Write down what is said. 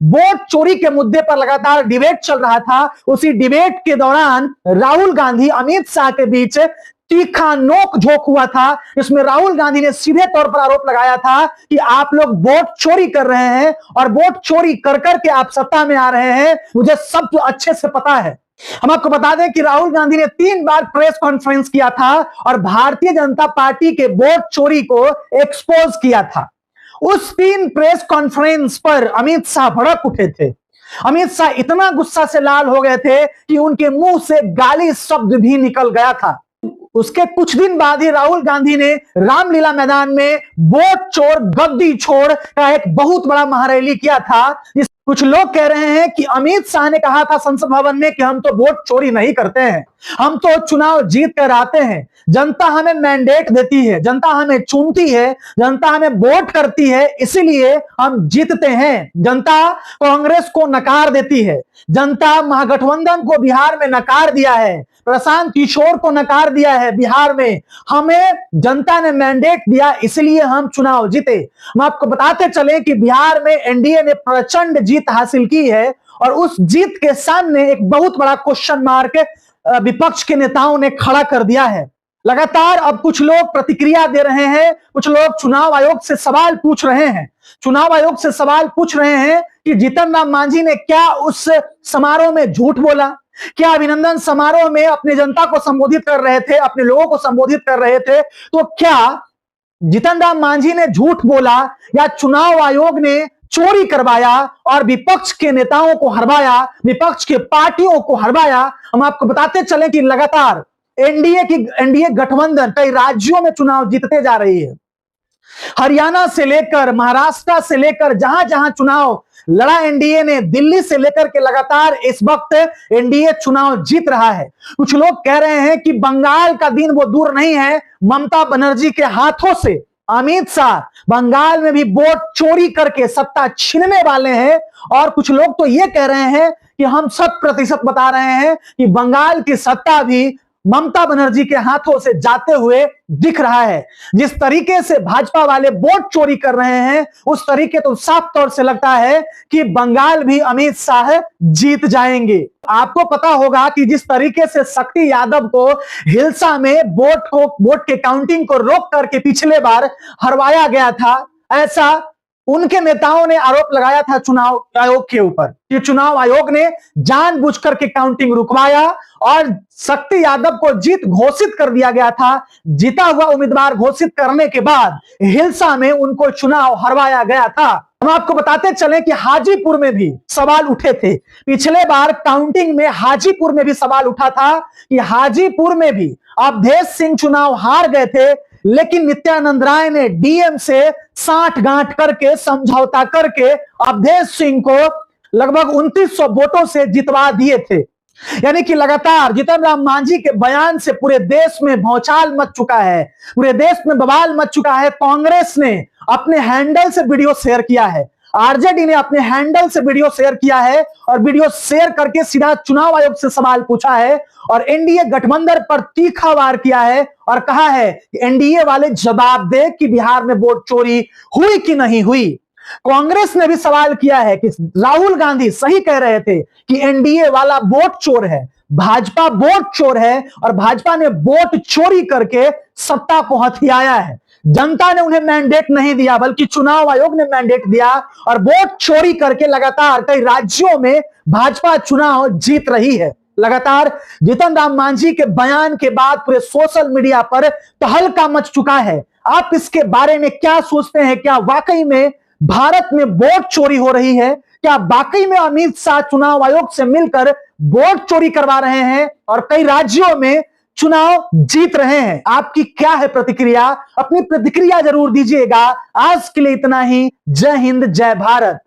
Vote चोरी के मुद्दे पर लगातार डिबेट चल रहा था। उसी डिबेट के दौरान राहुल गांधी अमित शाह के बीच तीखा नोक झोंक हुआ था, जिसमें राहुल गांधी ने सीधे तौर पर आरोप लगाया था कि आप लोग वोट चोरी कर रहे हैं और वोट चोरी कर करके आप सत्ता में आ रहे हैं, मुझे सब तो अच्छे से पता है। हम आपको बता दें कि राहुल गांधी ने 3 बार प्रेस कॉन्फ्रेंस किया था और भारतीय जनता पार्टी के वोट चोरी को एक्सपोज किया था। उस 3 प्रेस कॉन्फ्रेंस पर अमित शाह भड़क उठे थे। अमित शाह इतना गुस्सा से लाल हो गए थे कि उनके मुंह से गाली शब्द भी निकल गया था। उसके कुछ दिन बाद ही राहुल गांधी ने रामलीला मैदान में वोट चोर गद्दी छोड़ का एक बहुत बड़ा महारैली किया था। कुछ लोग कह रहे हैं कि अमित शाह ने कहा था संसद भवन में कि हम तो वोट चोरी नहीं करते हैं, हम तो चुनाव जीत कर आते हैं, जनता हमें मैंडेट देती है, जनता हमें चुनती है, जनता हमें वोट करती है, इसीलिए हम जीतते हैं। जनता कांग्रेस को नकार देती है, जनता महागठबंधन को बिहार में नकार दिया है, प्रशांत किशोर को नकार दिया है बिहार में, हमें जनता ने मैंडेट दिया इसलिए हम चुनाव जीते। हम आपको बताते चले कि बिहार में एनडीए ने प्रचंड जीत हासिल की है और उस जीत के सामने एक बहुत बड़ा क्वेश्चन मार्क विपक्ष के नेताओं ने खड़ा कर दिया है। लगातार अब कुछ लोग प्रतिक्रिया दे रहे हैं, कुछ लोग चुनाव आयोग से सवाल पूछ रहे हैं। चुनाव आयोग से सवाल पूछ रहे हैं कि जीतन राम मांझी ने क्या उस समारोह में झूठ बोला, क्या अभिनंदन समारोह में अपनी जनता को संबोधित कर रहे थे, अपने लोगों को संबोधित कर रहे थे, तो क्या जीतन राम मांझी ने झूठ बोला या चुनाव आयोग ने चोरी करवाया और विपक्ष के नेताओं को हरवाया, विपक्ष के पार्टियों को हरवाया। हम आपको बताते चले कि लगातार एनडीए गठबंधन कई राज्यों में चुनाव जीतते जा रही है। हरियाणा से लेकर महाराष्ट्र से लेकर जहां जहां चुनाव लड़ा एनडीए ने, दिल्ली से लेकर के लगातार इस वक्त एनडीए चुनाव जीत रहा है। कुछ लोग कह रहे हैं कि बंगाल का दिन वो दूर नहीं है, ममता बनर्जी के हाथों से अमित शाह बंगाल में भी वोट चोरी करके सत्ता छीनने वाले हैं। और कुछ लोग तो ये कह रहे हैं कि हम 100% बता रहे हैं कि बंगाल की सत्ता भी ममता बनर्जी के हाथों से जाते हुए दिख रहा है। जिस तरीके से भाजपा वाले वोट चोरी कर रहे हैं, उस तरीके तो साफ तौर से लगता है कि बंगाल भी अमित शाह जीत जाएंगे। आपको पता होगा कि जिस तरीके से शक्ति यादव को हिल्सा में वोट के काउंटिंग को रोक करके पिछले बार हरवाया गया था, ऐसा उनके नेताओं ने आरोप लगाया था चुनाव आयोग के ऊपर कि चुनाव आयोग ने जानबूझकर के काउंटिंग रुकवाया और शक्ति यादव को जीत घोषित कर दिया गया था। जीता हुआ उम्मीदवार घोषित करने के बाद हिल्सा में उनको चुनाव हरवाया गया था। हम आपको बताते चले कि हाजीपुर में भी सवाल उठे थे। पिछले बार काउंटिंग में हाजीपुर में भी सवाल उठा था कि हाजीपुर में भी अवधेश सिंह चुनाव हार गए थे, लेकिन नित्यानंद राय ने डीएम से साठ गांठ करके समझौता करके अवधेश सिंह को लगभग 2900 वोटों से जितवा दिए थे। यानी कि लगातार जीतन राम मांझी के बयान से पूरे देश में भौचाल मच चुका है, पूरे देश में बवाल मच चुका है। कांग्रेस ने अपने हैंडल से वीडियो शेयर किया है, आरजेडी ने अपने हैंडल से वीडियो शेयर किया है और वीडियो शेयर करके सीधा चुनाव आयोग से सवाल पूछा है और एनडीए गठबंधन पर तीखा वार किया है और कहा है कि एनडीए वाले जवाब दे कि बिहार में वोट चोरी हुई कि नहीं हुई। कांग्रेस ने भी सवाल किया है कि राहुल गांधी सही कह रहे थे कि एनडीए वाला वोट चोर है, भाजपा वोट चोर है और भाजपा ने वोट चोरी करके सत्ता को हथियाया है। जनता ने उन्हें मैंडेट नहीं दिया, बल्कि चुनाव आयोग ने मैंडेट दिया और वोट चोरी करके लगातार कई राज्यों में भाजपा चुनाव जीत रही है। लगातार जीतन राम मांझी के बयान के बाद पूरे सोशल मीडिया पर तहलका मच चुका है। आप इसके बारे में क्या सोचते हैं? क्या वाकई में भारत में वोट चोरी हो रही है? क्या वाकई में अमित शाह चुनाव आयोग से मिलकर वोट चोरी करवा रहे हैं और कई राज्यों में चुनाव जीत रहे हैं? आपकी क्या है प्रतिक्रिया? अपनी प्रतिक्रिया जरूर दीजिएगा। आज के लिए इतना ही। जय हिंद, जय भारत।